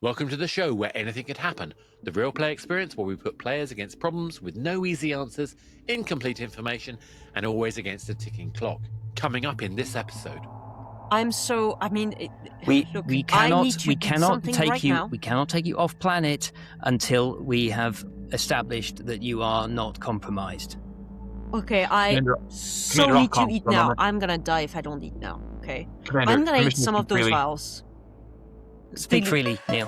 Welcome to the show where anything could happen. The real play experience where we put players against problems with no easy answers, incomplete information, and always against a ticking clock. Coming up in this episode. We cannot take you off planet until we have established that you are not compromised. Okay, Commander, need to Occom, eat for a now. moment. I'm gonna die if I don't eat now, okay? Commander, I'm gonna eat permission to some of speak those freely. vials. Speak freely, Neil.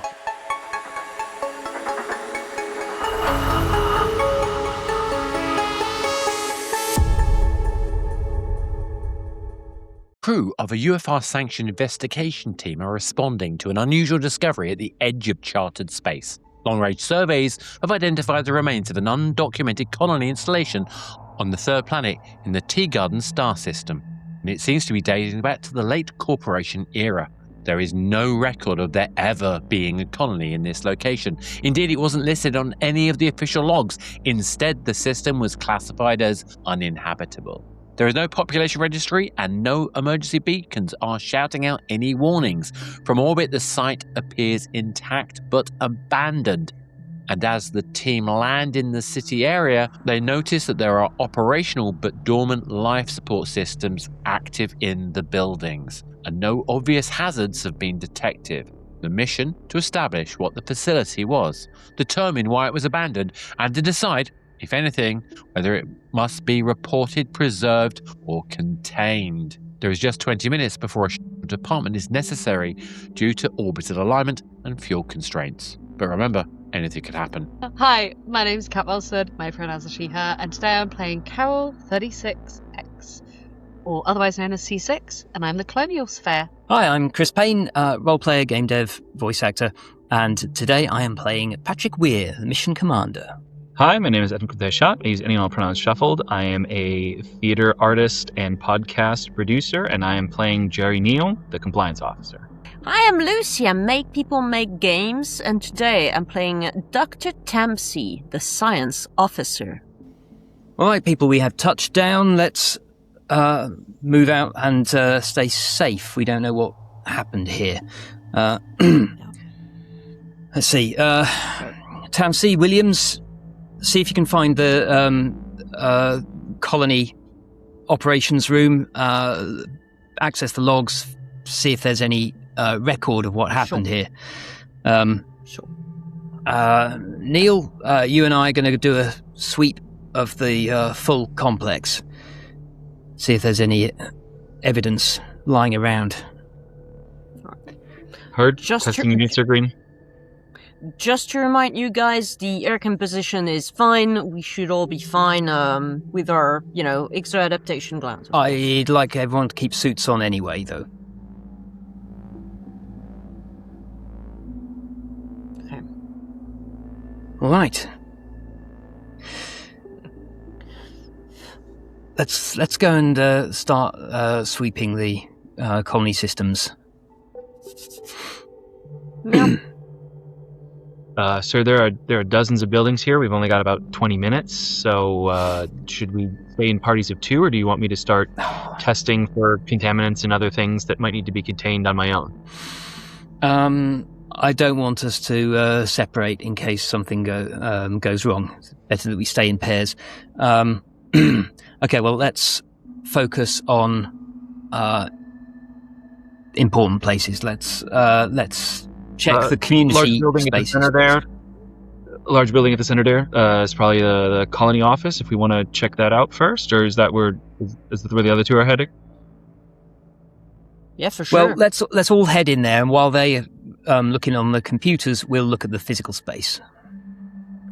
Crew of a UFR-sanctioned investigation team are responding to an unusual discovery at the edge of charted space. Long-range surveys have identified the remains of an undocumented colony installation on the third planet in the Teegarden star system, and it seems to be dating back to the late Corporation era. There is no record of there ever being a colony in this location. Indeed, it wasn't listed on any of the official logs. Instead, the system was classified as uninhabitable. There is no population registry and no emergency beacons are shouting out any warnings. From orbit, the site appears intact but abandoned. And as the team land in the city area, they notice that there are operational but dormant life support systems active in the buildings, and no obvious hazards have been detected. The mission to establish what the facility was, determine why it was abandoned, and to decide, if anything, whether it must be reported, preserved, or contained. There is just 20 minutes before a department is necessary due to orbital alignment and fuel constraints. But remember, anything could happen. Hi, my name's Kat Wilson, my pronouns are she, her, and today I'm playing Carol 36X, or otherwise known as C6, and I'm the Colonial Sphere. Hi, I'm Chris Payne, role-player, game dev, voice actor, and today I am playing Patrick Weir, the mission commander. Hi, my name is Edmund Shot. I use any and all pronouns shuffled. I am a theater artist and podcast producer, and I am playing Jerry Neal, the compliance officer. I am Lucie. I make people make games, and today I'm playing Dr. Tampsey, the science officer. All right, people, we have touched down. Let's move out and stay safe. We don't know what happened here. Let's see. Tampsey, Williams, see if you can find the colony operations room, access the logs, see if there's any record of what happened here. Sure. Neil, you and I are going to do a sweep of the full complex. See if there's any evidence lying around. Heard? Just Testing units are green. Just to remind you guys, the air composition is fine. We should all be fine with our, extra adaptation glands. I'd like everyone to keep suits on anyway, though. Okay. All right. Let's go and start sweeping the colony systems. Yeah. Sir, there are dozens of buildings here. We've only got about 20 minutes, so should we stay in parties of two, or do you want me to start testing for contaminants and other things that might need to be contained on my own? I don't want us to separate in case something goes wrong. It's better that we stay in pairs. Okay, well, let's focus on important places. Let's check the community spaces. Large building at the center there is probably the colony office. If we want to check that out first, or is that where the other two are heading? Yeah, for sure. Well, let's all head in there, and while they're looking on the computers, we'll look at the physical space.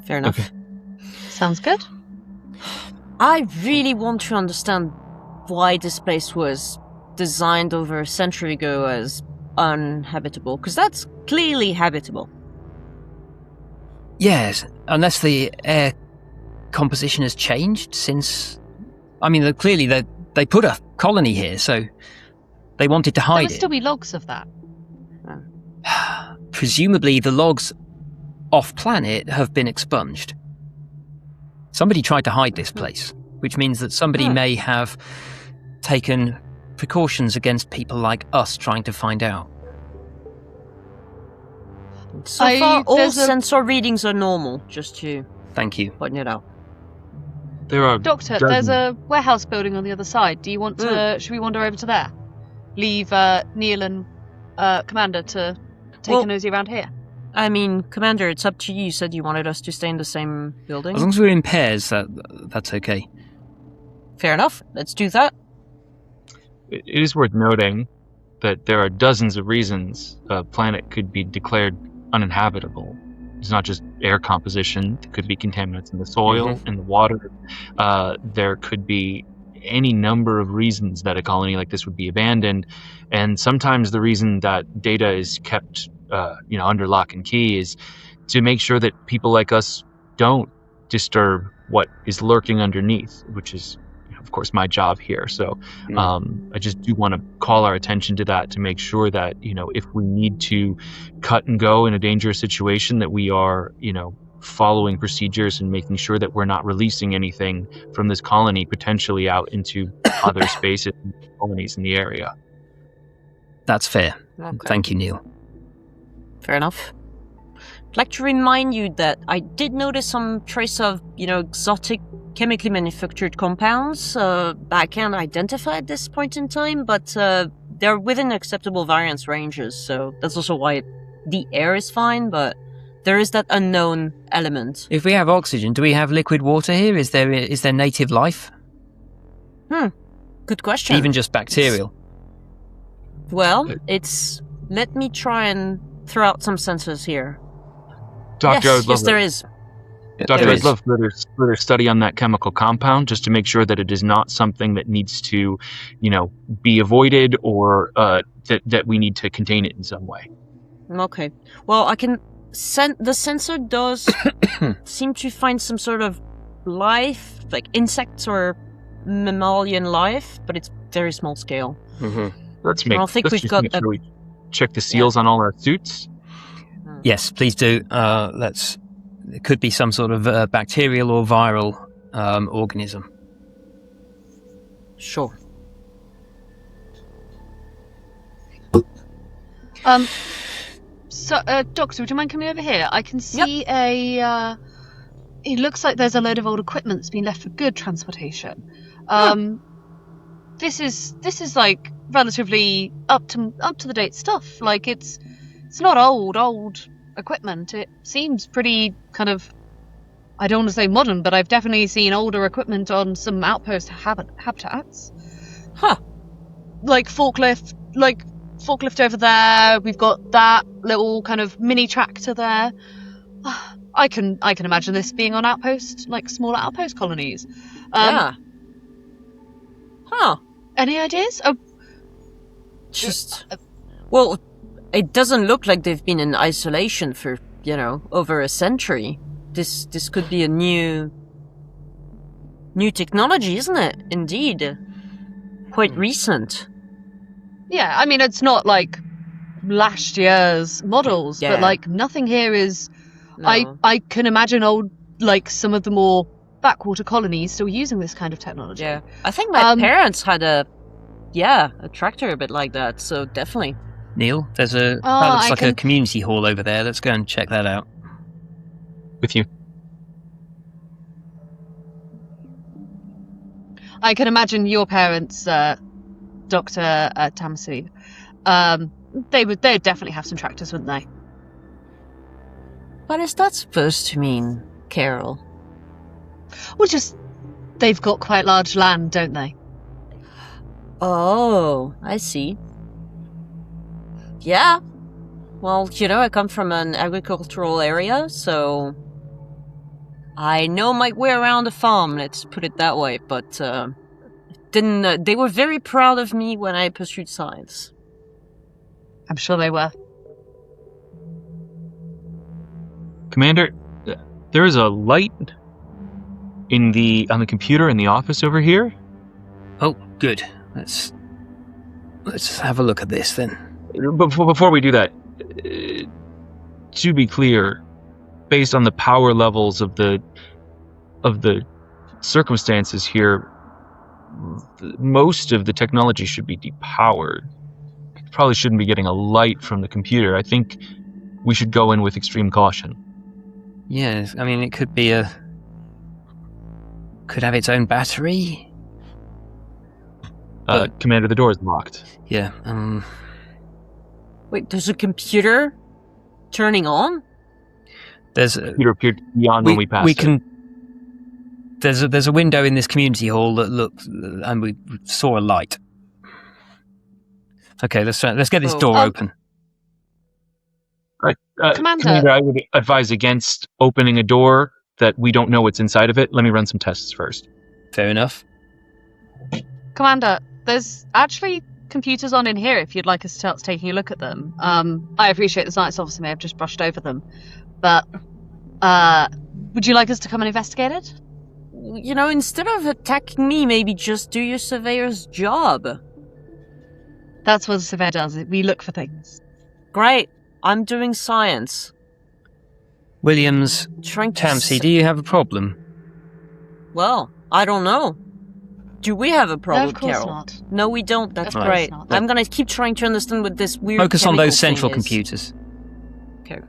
Fair enough. Okay. Sounds good. I really want to understand why this place was designed over a century ago as uninhabitable, because that's clearly habitable. Yes, unless the air composition has changed since... I mean, clearly they put a colony here, so they wanted to There hide must it. still be logs of that. Presumably the logs off-planet have been expunged. Somebody tried to hide this place, which means that somebody may have taken precautions against people like us trying to find out. So far, all there's a- sensor readings are normal, just to Thank you. point it out. There are Doctor, dozens. there's a warehouse building on the other side. Do you want to? Should we wander over to there? Leave Neil and Commander to take Well- a nosy around here. I mean, Commander, it's up to you. You said you wanted us to stay in the same building. As long as we're in pairs, that's okay. Fair enough. Let's do that. It is worth noting that there are dozens of reasons a planet could be declared uninhabitable. It's not just air composition. There could be contaminants in the soil, in the water. There could be any number of reasons that a colony like this would be abandoned. And sometimes the reason that data is kept under lock and key is to make sure that people like us don't disturb what is lurking underneath, which is, of course, my job here. So I just do want to call our attention to that, to make sure that, if we need to cut and go in a dangerous situation, that we are, following procedures and making sure that we're not releasing anything from this colony potentially out into other spaces and colonies in the area. That's fair. Okay. Thank you, Neil. Fair enough. I'd like to remind you that I did notice some trace of, exotic chemically manufactured compounds. I can't identify at this point in time, but they're within acceptable variance ranges, so that's also why the air is fine, but there is that unknown element. If we have oxygen, do we have liquid water here? Is there native life? Good question. Even just bacterial? Well, let me try and throw out some sensors here. Doctor, Yes, there is. Doctor, There I'd is. love further study on that chemical compound, just to make sure that it is not something that needs to, be avoided, or that we need to contain it in some way. Okay. Well, the sensor does seem to find some sort of life, like insects or mammalian life, but it's very small scale. Let's I don't think let's we've just got make a- sure we check the seals on all our suits. Yes, please do. It could be some sort of bacterial or viral organism. Sure. So, Doctor, would you mind coming over here? I can see it looks like there's a load of old equipment that's been left for good transportation. This is like relatively up to the date stuff. Like it's not old equipment. It seems pretty kind of, I don't want to say modern, but I've definitely seen older equipment on some outpost habitats. Huh. Like forklift over there. We've got that little kind of mini tractor there. I can imagine this being on outpost, like smaller outpost colonies. Yeah. Huh. Any ideas? Well, it doesn't look like they've been in isolation for, over a century. This could be a new technology, isn't it? Indeed. Quite recent. Yeah, I mean, it's not like last year's models, Yeah. but like nothing here is. No. I can imagine some of the more backwater colonies still using this kind of technology. Yeah. I think my parents had a tractor a bit like that, so definitely. Neil, that looks I like a can- community hall over there. Let's go and check that out. With you. I can imagine your parents, Dr. Tamsi. They'd definitely have some tractors, wouldn't they? What is that supposed to mean, Carol? Well, they've got quite large land, don't they? Oh, I see. Yeah. Well, I come from an agricultural area, so I know my way around a farm, let's put it that way, but they were very proud of me when I pursued science. I'm sure they were. Commander, there is a light on the computer in the office over here. Oh, good. Let's have a look at this then. Before we do that, to be clear, based on the power levels of the circumstances here, most of the technology should be depowered. Probably shouldn't be getting a light from the computer. I think we should go in with extreme caution. Yes, I mean, it could be could have its own battery. Commander, the door is locked. Yeah, Wait, there's a computer turning on? there's Computer appeared to be on when we passed it. There's a window in this community hall that looks, and we saw a light. Okay, let's get this door open. Right. Commander, I would advise against opening a door that we don't know what's inside of it. Let me run some tests first. Fair enough. Commander, there's actually computers on in here if you'd like us to start taking a look at them. I appreciate the science officer may have just brushed over them, but would you like us to come and investigate it? You know, instead of attacking me, maybe just do your surveyor's job. That's what a surveyor does. We look for things. Great. I'm doing science. Williams, Trying to Tamsi, do you have a problem? Well, I don't know. Do we have a problem, No, of course Carol? not. No, we don't. That's Of course great. not. I'm gonna keep trying to understand what this weird Focus on chemical those central thing is. computers. Okay.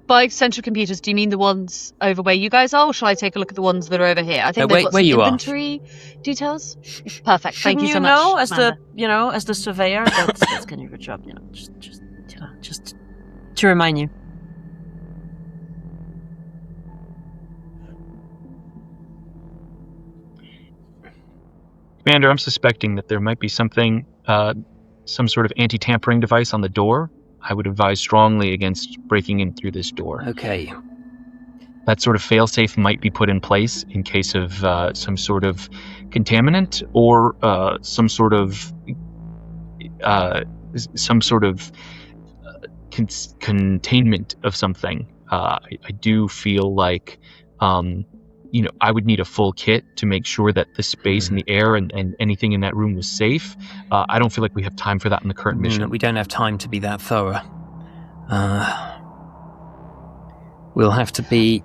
By central computers, do you mean the ones over where you guys are, or shall I take a look at the ones that are over here? I think they've got where some you are. inventory details. Perfect. Thank you so much. know, as Amanda. as the surveyor, that's kind of your job, just to remind you. Commander, I'm suspecting that there might be something, some sort of anti-tampering device on the door. I would advise strongly against breaking in through this door. Okay. That sort of failsafe might be put in place in case of some sort of contaminant or some sort of containment of something. I do feel like I would need a full kit to make sure that the space and the air and anything in that room was safe. I don't feel like we have time for that in the current mission. We don't have time to be that thorough. We'll have to be...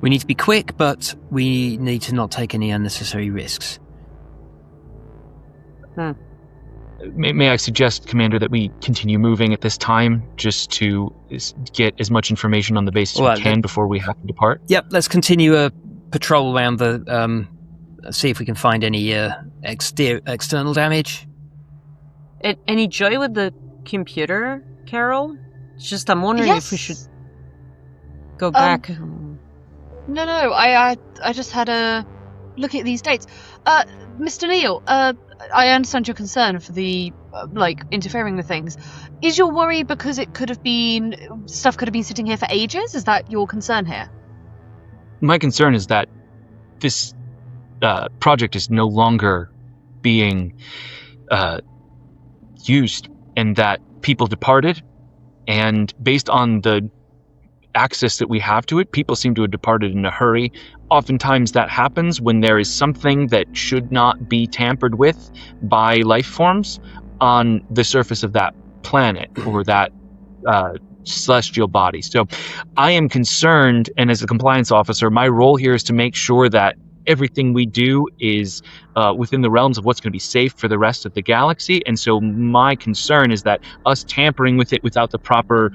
We need to be quick, but we need to not take any unnecessary risks. May I suggest, Commander, that we continue moving at this time just to get as much information on the base as we can before we have to depart? Yep, let's continue a patrol around the... see if we can find any external damage. Any joy with the computer, Carol? It's just I'm wondering if we should go back. No, I just had a look at these dates. Mr. Neal, I understand your concern for the, interfering with things. Is your worry because stuff could have been sitting here for ages? Is that your concern here? My concern is that this project is no longer being used and that people departed, and based on the access that we have to it, people seem to have departed in a hurry. Oftentimes that happens when there is something that should not be tampered with by life forms on the surface of that planet or that celestial body. So I am concerned, and as a compliance officer, my role here is to make sure that everything we do is within the realms of what's going to be safe for the rest of the galaxy. And so my concern is that us tampering with it without the proper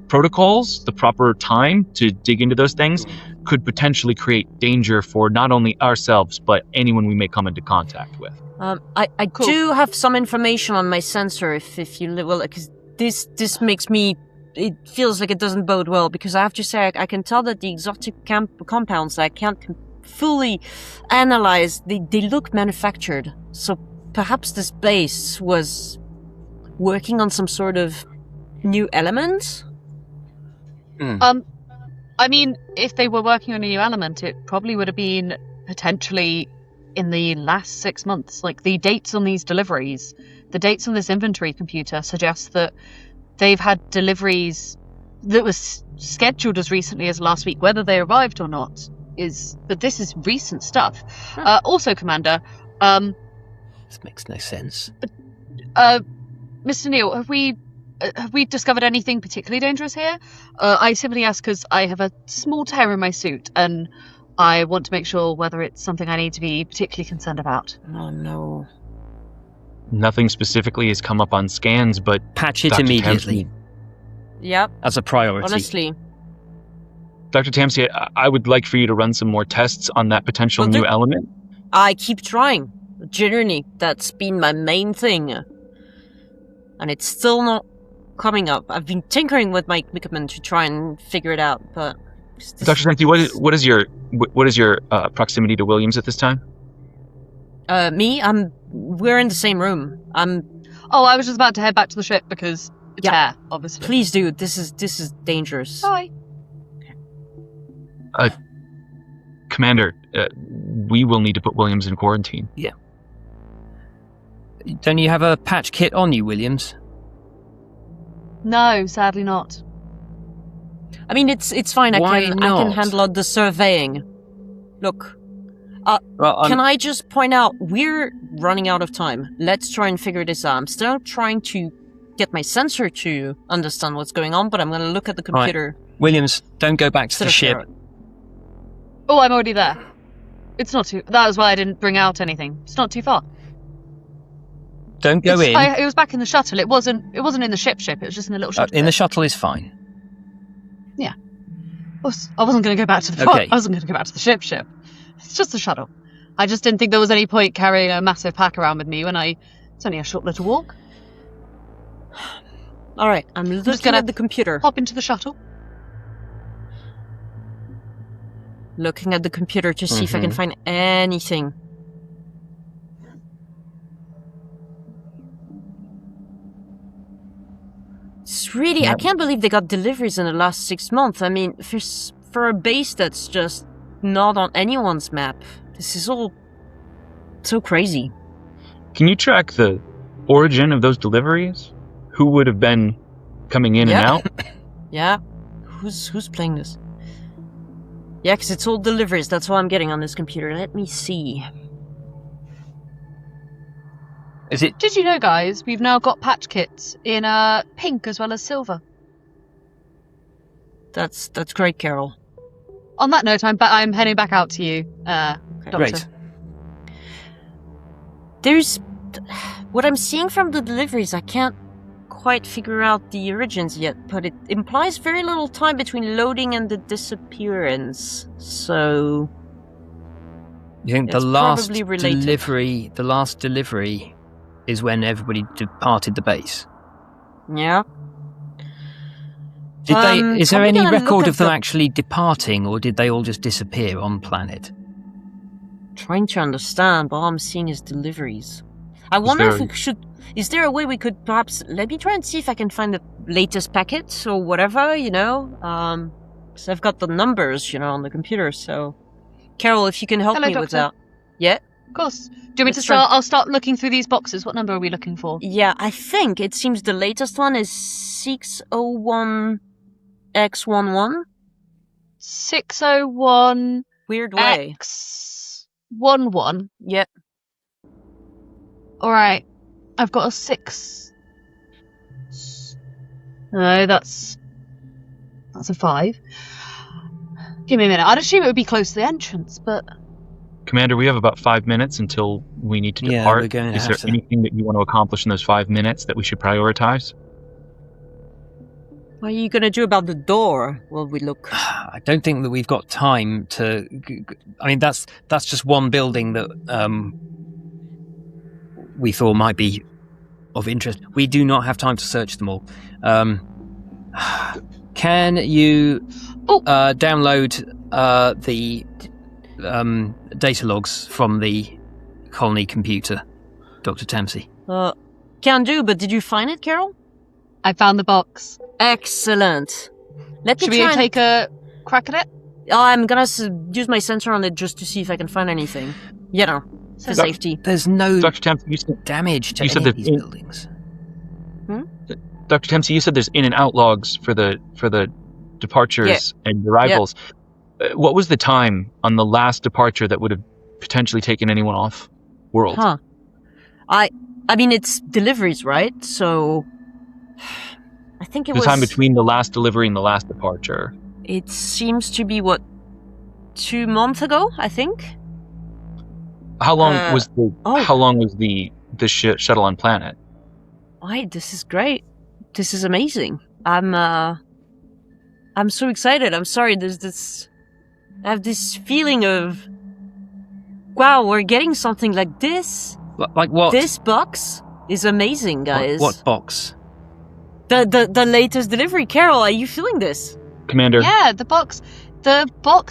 protocols, the proper time to dig into those things, could potentially create danger for not only ourselves, but anyone we may come into contact with. I do have some information on my sensor, if you will, because this makes me... It feels like it doesn't bode well, because I have to say I can tell that the exotic compounds that I can't fully analyze, they look manufactured. So perhaps this base was working on some sort of new element? I mean, if they were working on a new element, it probably would have been potentially in the last 6 months. Like, the dates on these deliveries, the dates on this inventory computer suggest that they've had deliveries that was scheduled as recently as last week. Whether they arrived or not but this is recent stuff. Also, Commander, this makes no sense. Mr. Neal, have we discovered anything particularly dangerous here? I simply ask because I have a small tear in my suit, and I want to make sure whether it's something I need to be particularly concerned about. Oh no. Nothing specifically has come up on scans, but Patch it Dr. immediately Yep. as a priority. Honestly. Dr. Tamsi, I would like for you to run some more tests on that potential Will new do. element. I keep trying. Genuinely, that's been my main thing. And it's still not coming up. I've been tinkering with my equipment to try and figure it out, but... Dr. Tamsi, what is your proximity to Williams at this time? We're in the same room. Oh, I was just about to head back to the ship because it's Yeah. air, obviously. Please do. This is dangerous. Bye. Commander, we will need to put Williams in quarantine. Don't you have a patch kit on you, Williams? No, sadly not. I mean, it's fine. Why I can not? handle the surveying. Look, Well, can I just point out, we're running out of time. Let's try and figure this out. I'm still trying to get my sensor to understand what's going on, but I'm going to look at the Right. computer. Williams, don't go back to the ship. Oh, I'm already there. It's not too... That was why I didn't bring out anything. It's not too far. Don't go in. It was back in the shuttle. It wasn't in the ship. It was just in a little shuttle. In the shuttle is fine. I wasn't going to go back to the Okay. I wasn't going to go back to the ship. It's just a shuttle. I just didn't think there was any point carrying a massive pack around with me when it's only a short little walk. All right, I'm just looking gonna at the computer. Hop into the shuttle. Looking at the computer to see if I can find anything. It's really, I can't believe they got deliveries in the last 6 months. I mean, for a base that's just not on anyone's map, this is all so crazy. Can you track the origin of those deliveries? Who would have been coming in and out? Yeah? Who's playing this? Yeah, because it's all deliveries. That's what I'm getting on this computer. Let me see. Is it? Did you know, guys, we've now got patch kits in pink as well as silver. That's great, Carol. On that note, I'm heading back out to you, Doctor. Great. There's... What I'm seeing from the deliveries, I can't quite figure out the origins yet, but it implies very little time between loading and the disappearance. So... You think It's the last probably related. delivery is when everybody departed the base? Yeah. Is there probably any gonna look record at of them the- actually departing, or did they all just disappear on planet? Trying to understand, but all I'm seeing is deliveries. I wonder if there- we should... Is there a way we could perhaps... Let me try and see if I can find the latest packet or whatever, you know? Because I've got the numbers, you know, on the computer, so... Carol, if you can help Hello, me with Doctor. that. Yeah? Of course. Do you want me Let's to try- start? I'll start looking through these boxes. What number are we looking for? Yeah, I think it seems the latest one is 601X11. 601 Weird way. X11. Yep. All right. I've got a 6. No, that's a 5. Give me a minute. I'd assume it would be close to the entrance, but Commander, we have about 5 minutes until we need to Yeah, depart. we're going to Is have there to. anything that you want to accomplish in those 5 minutes that we should prioritize? What are you going to do about the door while we look? I don't think that we've got time to. I mean, that's just one building that we thought might be of interest. We do not have time to search them all. Can you download the data logs from the colony computer, Dr. Tamsi? Can do, but did you find it, Carol? I found the box. Excellent. Let me Should we try and- take a crack at it? I'm gonna use my sensor on it just to see if I can find anything. You know, for So- safety. There's no Dr. Tamsi, you said, damage to you said any of that these buildings. Dr. Tamsi, you said there's in and out logs for the departures and arrivals. What was the time on the last departure that would have potentially taken anyone off world? Huh. I mean, it's deliveries, right? So... I think it The was... time between the last delivery and the last departure. It seems to be what 2 months ago, I think. How long was the shuttle on planet? This is great. This is amazing. I'm so excited. I'm sorry. I have this feeling of, wow, we're getting something like this. Like what? This box is amazing, guys. What box? The latest delivery. Carol, are you feeling this? Commander. Yeah, the box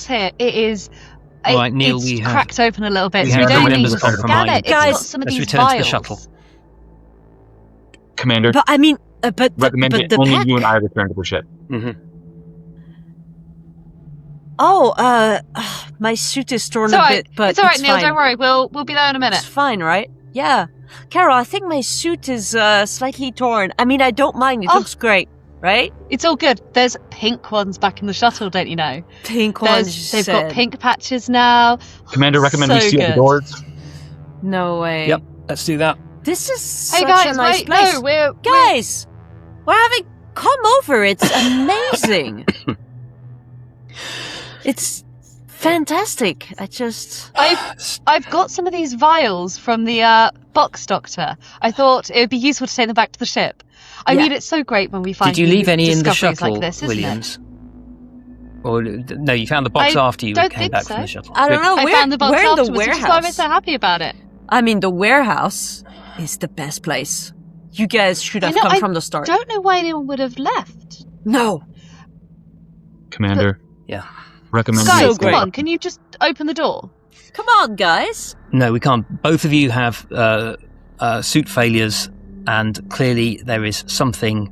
here, it is. All right, Neil, it's cracked open a little bit, we so we have don't no need members to of scan Prunier. it. It's Guys, got some of let's these return to the vials. shuttle. Commander. But I mean, but recommend but it the only pack. you and I return to the ship. Mm-hmm. Oh, my suit is torn It's a alright. bit, but It's alright, Neil. fine. Don't worry. We'll be there in a minute. It's fine, right? Yeah. Carol, I think my suit is slightly torn. I mean, I don't mind. It looks great, right? It's all good. There's pink ones back in the shuttle, don't you know? Pink ones. They've got pink patches now. Commander, recommend we So seal the good. doors. No way. Yep, let's do that. This is Hey such guys, a nice wait, place. no, we're Guys, we're having. Come over. It's amazing. It's fantastic. I've got some of these vials from the box doctor. I thought it would be useful to take them back to the ship. I Yeah. mean, it's so great when we find Did you leave any in the discoveries shuttle, like this, isn't Williams? Or no, you found the box I after you don't came think back so. from the shuttle. I don't know. I found the box we're in afterwards, the which is why I'm warehouse. so happy about it. I mean, the warehouse is the best place. You guys should have come from the start. Don't know why anyone would have left. No. Commander. Yeah. Recommend Guys, So we come great. on, can you just open the door? Come on, guys. No, we can't. Both of you have suit failures, and clearly there is something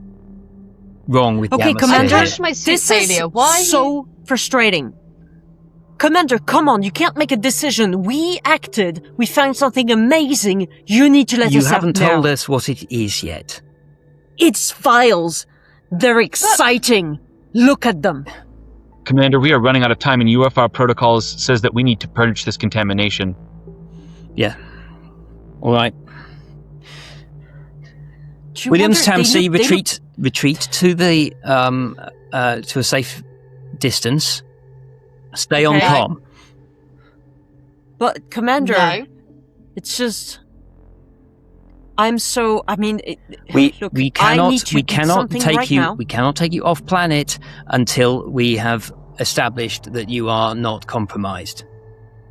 wrong with the Okay, atmosphere. Commander. I crashed my suit This failure. is Why? so frustrating. Commander, come on. You can't make a decision. We acted. We found something amazing. You need to let You us haven't out told now. us what it is yet. It's files. They're exciting. Look at them. Commander, we are running out of time, and UFR protocols says that we need to purge this contamination. Yeah. All right. Do you Williams, wonder- Tamsi, they look- retreat to the to a safe distance. Stay on Okay. comm. But Commander, No. it's just. I mean, We look, we I cannot need to we eat cannot something take right you now. we cannot take you off planet until we have established that you are not compromised.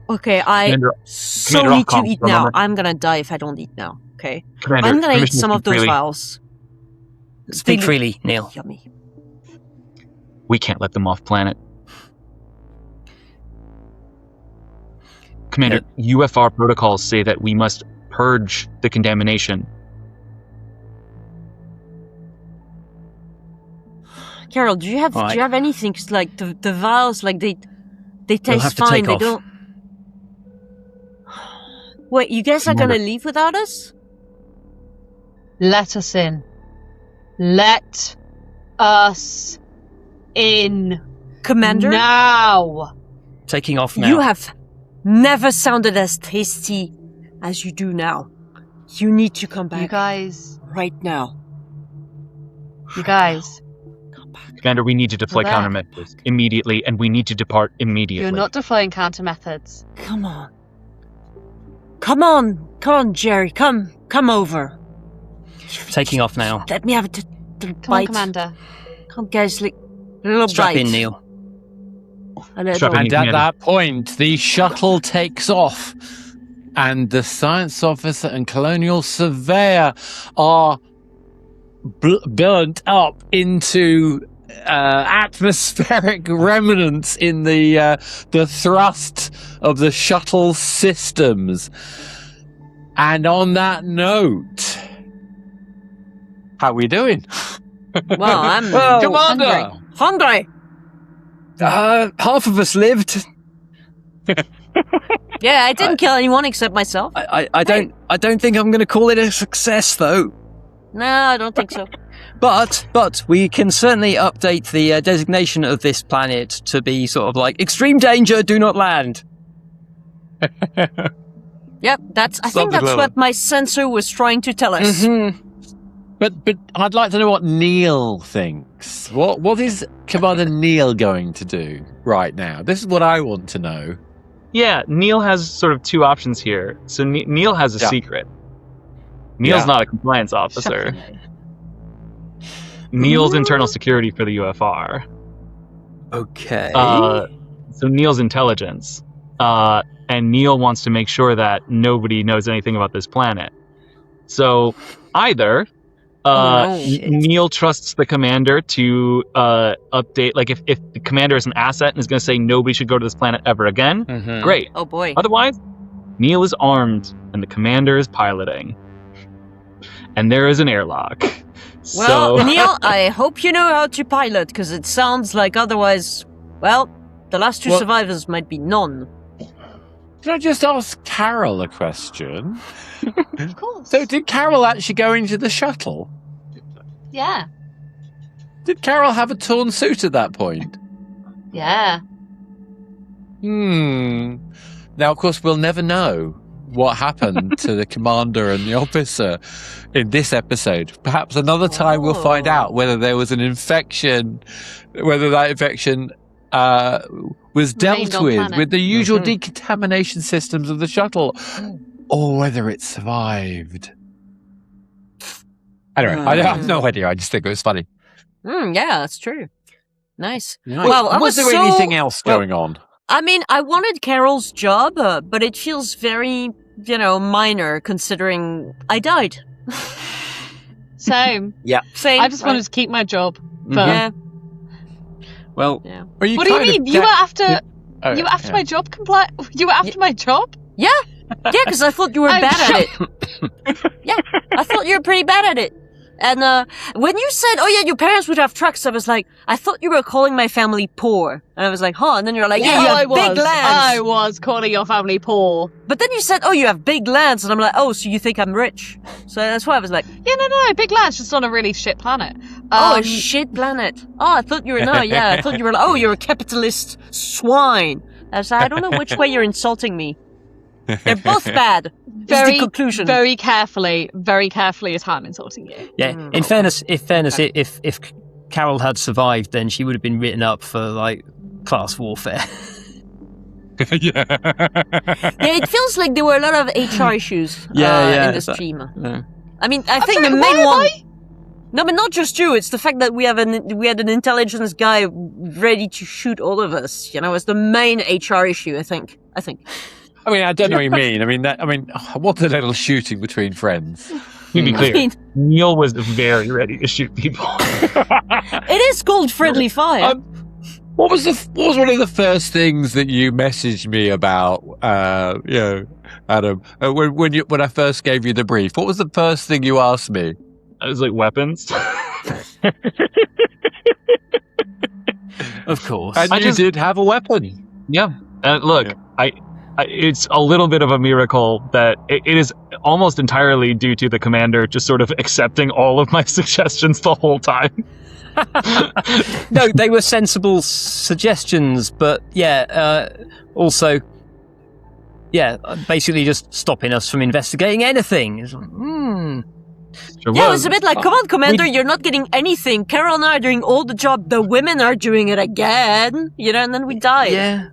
Okay, I Commander, so Commander, need off to comm eat for a now. moment. I'm gonna die if I don't eat now. Okay, Commander, I'm gonna eat permission to some of speak those freely. vials. Speak They- freely, Neil. Yummy. We can't let them off planet. Commander, UFR protocols say that we must purge the contamination. Carol, do you have Alright. anything? 'Cause, like the vials, like they We'll taste have to fine. take They off. don't. Wait, you guys are Commander. gonna leave without us? Let us in. Let us in. Commander, Now. Taking off now. you have never sounded as tasty as you do now. You need to come back You guys. right now. You guys. Come back. Commander, we need to deploy We're back. countermeasures immediately, and we need to depart immediately. You're not deploying counter methods. Come on. Come on, Jerry. Come over. Taking off now. Let me have a Come bite. on, Commander. Come, guys, like a little Strap bite. in, Neil. A little. Strap in. And at Commander. that point, the shuttle takes off, and the science officer and colonial surveyor are burnt up into atmospheric remnants in the thrust of the shuttle systems. And on that note, how we doing? Well, I'm Commander! hungry. Half of us lived. Yeah, I didn't kill anyone except myself. I don't think I'm going to call it a success though. No, I don't think so. But we can certainly update the designation of this planet to be sort of like extreme danger, do not land. Yep, I think Stop the that's glow. what my sensor was trying to tell us. Mhm. But I'd like to know what Neil thinks. What is Commander Neil going to do right now? This is what I want to know. Yeah, Neil has sort of two options here. So Neil has a secret. Neil's not a compliance officer. Neil's internal security for the UFR. Okay. So Neil's intelligence. And Neil wants to make sure that nobody knows anything about this planet. So either Neil trusts the commander to update, like if the commander is an asset and is going to say nobody should go to this planet ever again, great. Oh boy. Otherwise, Neil is armed and the commander is piloting. And there is an airlock. Well, So Neil, I hope you know how to pilot, because it sounds like otherwise, well, the last two survivors might be none. Can I just ask Carol a question? Of course. So did Carol actually go into the shuttle? Yeah. Did Carol have a torn suit at that point? Yeah. Now, of course, we'll never know what happened to the commander and the officer in this episode. Perhaps another time we'll find out whether there was an infection, whether that infection was dealt with the usual decontamination systems of the shuttle, or whether it survived. Anyway, I have no idea. I just think it was funny. Yeah, that's true. Nice. Well, was there anything else going on? I mean, I wanted Carol's job, but it feels very, minor considering I died. Same. Yeah. Same. I just wanted to keep my job. But Yeah. Well, what do you mean? You were after my job You were after my job? Yeah, because I thought you were bad at it. Yeah, I thought you were pretty bad at it. And when you said, "Oh yeah, your parents would have trucks," I was like, I thought you were calling my family poor, and I was like, "Huh?" And then you're like, "Yeah, you have big lands." I was calling your family poor. But then you said, "Oh, you have big lands," and I'm like, "Oh, so you think I'm rich?" So that's why I was like, Yeah, no, big land's just on a really shit planet. "Oh, a shit planet." Oh, I thought you were I thought you were like, "Oh, you're a capitalist swine." I was like, I don't know which way you're insulting me. They're both bad. Is the conclusion. Very carefully is how I'm insulting you. yeah. In fairness, if Carol had survived, then she would have been written up for like class warfare. Yeah. Yeah, it feels like there were a lot of HR issues in the stream. I mean, I think the main one. No, but not just you. It's the fact that we had an intelligence guy ready to shoot all of us. As the main HR issue. I think. I mean, I don't know what you mean. I mean, what's a little shooting between friends? to be clear, Neil was very ready to shoot people. It is called friendly fire. What was one of the first things that you messaged me about? Adam, when I first gave you the brief, what was the first thing you asked me? I was like, weapons. Of course. And you did have a weapon. Yeah. Look, it's a little bit of a miracle that it is almost entirely due to the commander just sort of accepting all of my suggestions the whole time. No, they were sensible suggestions, but also, basically just stopping us from investigating anything. It's like, Sure it was a bit like, come on, Commander, you're not getting anything. Carol and I are doing all the job. The women are doing it again. And then we died. Yeah.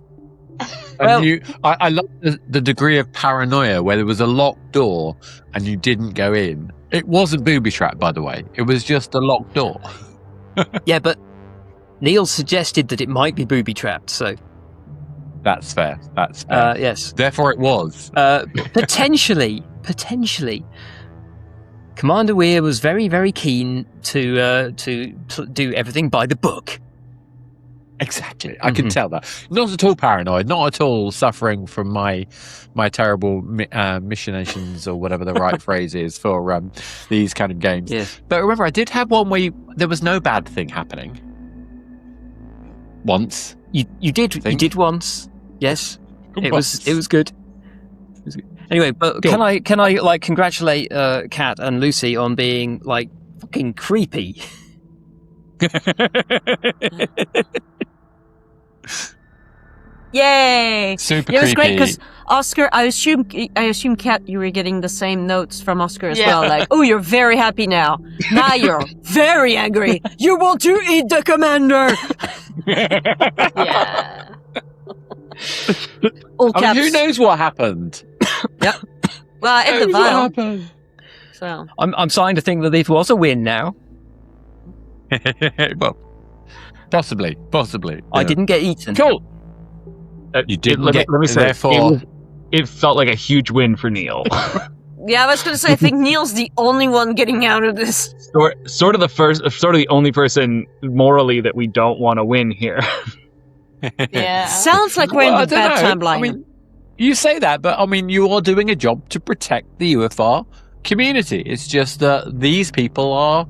And I love the degree of paranoia where there was a locked door and you didn't go in. It wasn't booby trapped, by the way. It was just a locked door. Yeah, but Neil suggested that it might be booby trapped, so That's fair. yes. Therefore, it was. Potentially, Commander Weir was very, very keen to do everything by the book. Exactly. I can tell that. Not at all paranoid, not at all suffering from my terrible machinations or whatever the right phrase is for these kind of games. Yes. But remember, I did have one where there was no bad thing happening. Once. You did once. Yes. It was good. Anyway, but Cool. can I like congratulate Kat and Lucie on being like fucking creepy? Yay! Super Yeah, it was great creepy. because Oscar, I assume, Kat, you were getting the same notes from Oscar as Yeah. well. Like, oh, you're very happy now. Now you're very angry. You want to eat the commander. Yeah. All I caps. mean, who knows what happened? Well, in the Who knows what vial. happened? So I'm starting to think that this was a win now. Well, possibly. I Yeah. didn't get eaten. Cool. You didn't let get- me say, therefore- it felt like a huge win for Neil. yeah, I was gonna say, I think Neil's the only one getting out of this. sort of the only person morally that we don't want to win here. Yeah. Sounds like we're Well, I in the don't bad know. timeline. I mean, you say that, but I mean, you are doing a job to protect the UFR community. It's just that these people are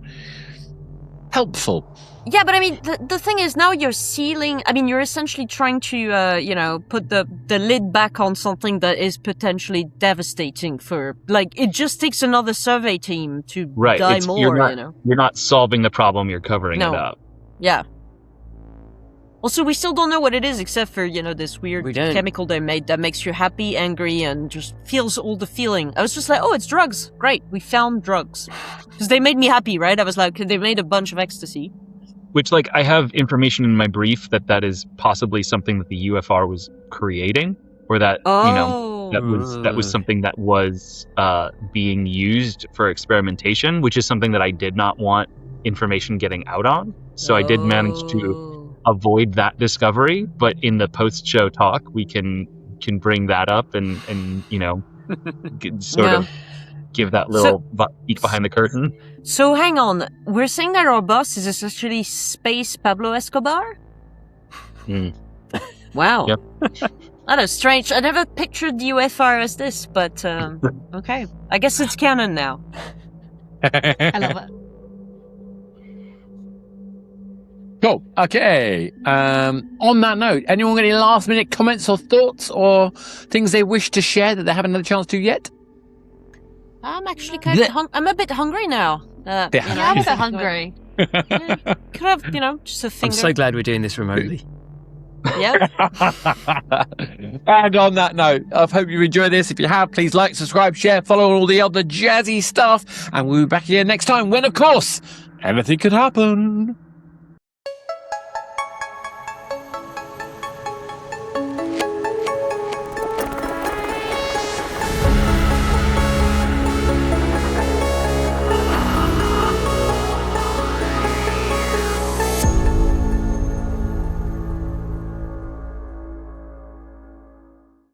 helpful. yeah, but I mean, the thing is, now you're sealing. I mean, you're essentially trying to, put the lid back on something that is potentially devastating for. Like, it just takes another survey team to Right. die It's- more. You're not solving the problem. You're covering No. it up. Yeah. Also, we still don't know what it is, except for, this weird We don't. chemical they made that makes you happy, angry, and just feels all the feeling. I was just like, oh, it's drugs. Great, we found drugs. Because they made me happy, right? I was like, they made a bunch of ecstasy. Which, like, I have information in my brief that is possibly something that the UFR was creating, or that Oh. that was something that was being used for experimentation, which is something that I did not want information getting out on. So I did manage to avoid that discovery, but in the post-show talk, we can bring that up and sort of give that little peek behind the curtain. So hang on, we're saying that our boss is essentially Space Pablo Escobar? Hmm. Wow. Yep. That is strange. I never pictured the UFR as this, but okay. I guess it's canon now. I love it. Cool. Okay. On that note, anyone got any last minute comments or thoughts or things they wish to share that they haven't had a chance to yet? I'm actually kind of I'm a bit hungry now. Yeah. Yeah, I'm a bit hungry. Could have, just a I'm finger. so glad we're doing this remotely. Yeah. And on that note, I hope you enjoyed this. If you have, please like, subscribe, share, follow all the other jazzy stuff. And we'll be back here next time when, of course, anything could happen.